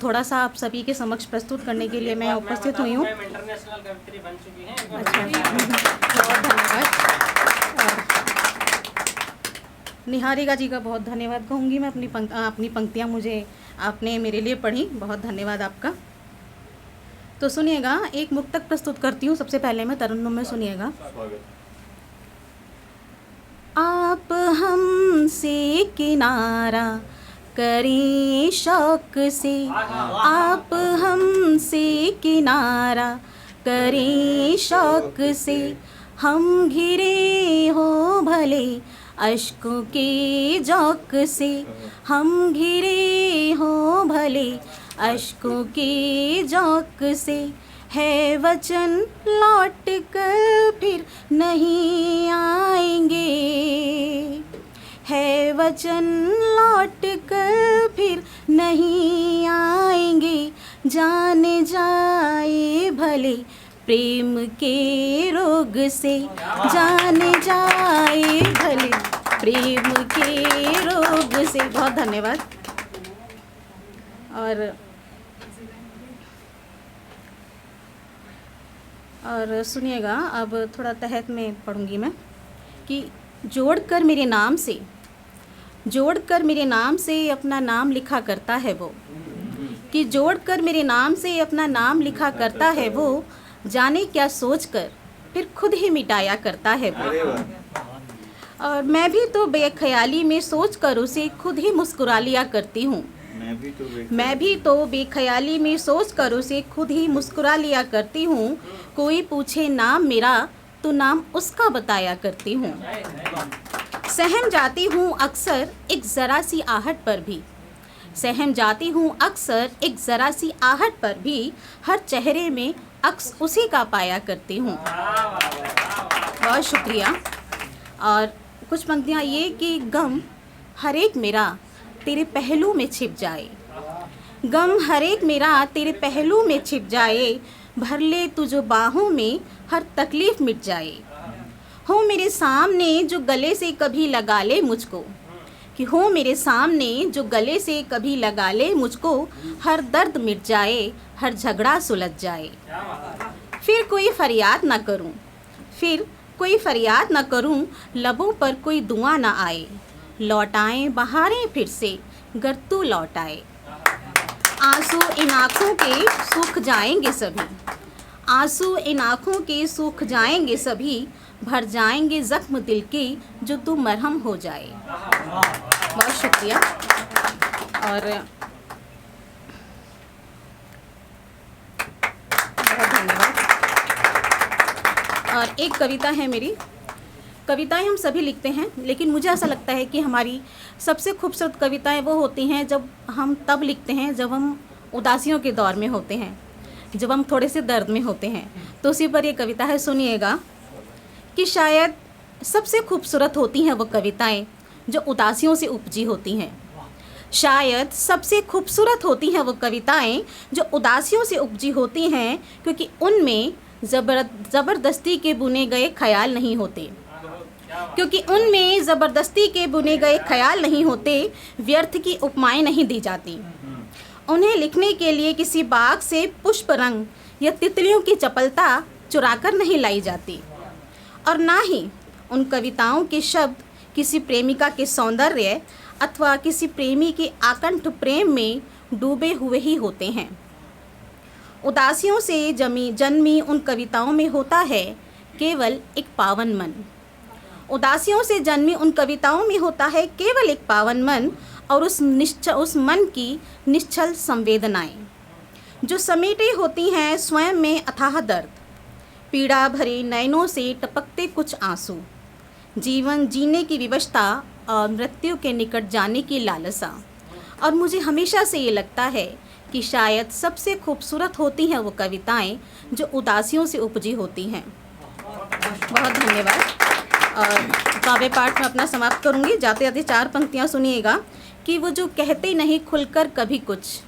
थोड़ा सा आप सभी के समक्ष प्रस्तुत करने के लिए मैं उपस्थित हुई हूँ। इंटरनेशनल कवित्री बन चुकी हैं। अच्छा, बहुत धन्यवाद। और निहारिका जी का बहुत धन्यवाद कहूँगी मैं, अपनी पंक्तियाँ मुझे आपने मेरे लिए पढ़ी, बहुत धन्यवाद आपका। तो सुनिएगा, एक मुक्तक प्रस्तुत करती हूँ सबसे पहले मैं, तरन्नुम में सुनिएगा। आप हमसे किनारा करें शौक से, आप हमसे किनारा करें शौक से, हम घिरे हो भले अश्कों के जौक से, हम घिरे हो भले अश्कों के जौक से, है वचन लौट कर फिर नहीं आएंगे, है वचन लौट कर फिर नहीं आएंगे, जाने जाए भले प्रेम के रोग से, जाने जाए भले प्रेम के रोग से। बहुत धन्यवाद। और सुनिएगा, अब थोड़ा तहत में पढ़ूंगी मैं कि जोड़कर मेरे नाम से, जोड़कर मेरे नाम से अपना नाम लिखा करता है वो, कि जोड़कर मेरे नाम से अपना नाम लिखा करता है वो, जाने क्या सोचकर फिर खुद ही मिटाया करता है वो। और मैं भी तो बेख्याली में सोचकर उसे खुद ही मुस्कुरा लिया करती हूँ, मैं भी तो बेख्याली में सोचकर उसे खुद ही मुस्कुरा लिया करती हूँ, कोई पूछे नाम मेरा तो नाम उसका बताया करती हूँ। सहम जाती हूँ अक्सर एक ज़रा सी आहट पर भी, सहम जाती हूँ अक्सर एक ज़रा सी आहट पर भी, हर चेहरे में अक्स उसी का पाया करती हूँ। बहुत शुक्रिया। और कुछ पंक्तियाँ ये कि गम हर एक मेरा तेरे पहलू में छिप जाए, गम हर एक मेरा तेरे पहलू में छिप जाए, भर ले तुझो बाहों में हर तकलीफ़ मिट जाए, हो मेरे सामने जो गले से कभी लगा ले मुझको, कि हो मेरे सामने जो गले से कभी लगा ले मुझको, हर दर्द मिट जाए, हर झगड़ा सुलझ जाए, फिर कोई फरियाद ना करूं, फिर कोई फरियाद ना करूं, लबों पर कोई दुआ ना आए, लौट आए बहारें फिर से गर तू लौट आए, आंसू इन आँखों के सूख जाएंगे सभी, आंसू इन आँखों के सूख जाएंगे सभी, भर जाएंगे ज़ख्म दिल के जो तू मरहम हो जाए। बहुत शुक्रिया। और बहुत धन्यवाद। और एक कविता है मेरी, कविताएं हम सभी लिखते हैं, लेकिन मुझे ऐसा लगता है कि हमारी सबसे खूबसूरत कविताएं वो होती हैं जब हम तब लिखते हैं जब हम उदासियों के दौर में होते हैं, जब हम थोड़े से दर्द में होते हैं। तो उसी पर ये कविता है, सुनिएगा कि शायद सबसे खूबसूरत होती हैं वो कविताएं जो उदासियों से उपजी होती हैं, शायद सबसे खूबसूरत होती हैं वो कविताएं जो उदासियों से उपजी होती हैं, क्योंकि उनमें ज़बरदस्ती के बुने गए ख्याल नहीं होते, क्योंकि उनमें ज़बरदस्ती के बुने गए ख्याल नहीं होते, व्यर्थ की उपमाएं नहीं दी जाती, उन्हें लिखने के लिए किसी बाग से पुष्प रंग या तितलियों की चपलता चुराकर नहीं लाई जाती, और ना ही उन कविताओं के शब्द किसी प्रेमिका के सौंदर्य अथवा किसी प्रेमी के आकंठ प्रेम में डूबे हुए ही होते हैं। उदासियों से जन्मी उन कविताओं में होता है केवल एक पावन मन, उदासियों से जन्मी उन कविताओं में होता है केवल एक पावन मन, और उस मन की निश्चल संवेदनाएं जो समेटे होती हैं स्वयं में अथाह दर्द, पीड़ा भरे नयनों से टपकते कुछ आंसू, जीवन जीने की विवशता और मृत्यु के निकट जाने की लालसा। और मुझे हमेशा से ये लगता है कि शायद सबसे खूबसूरत होती हैं वो कविताएं जो उदासियों से उपजी होती हैं। बहुत धन्यवाद। और काव्य पाठ में अपना समाप्त करूंगी। जाते जाते 4 पंक्तियां सुनिएगा कि वो जो कहते नहीं खुलकर कभी कुछ,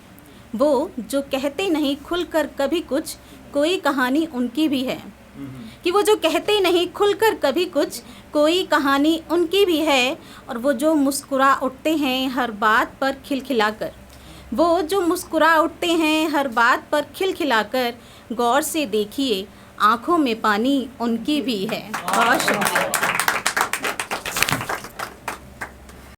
वो जो कहते नहीं खुलकर कभी कुछ, कोई कहानी उनकी भी है, कि वो जो कहते नहीं खुलकर कभी कुछ, कोई कहानी उनकी भी है, और वो जो मुस्कुरा उठते हैं हर बात पर खिलखिलाकर, वो जो मुस्कुरा उठते हैं हर बात पर खिलखिलाकर, गौर से देखिए आंखों में पानी उनकी भी है। बहुत शुक्रिया।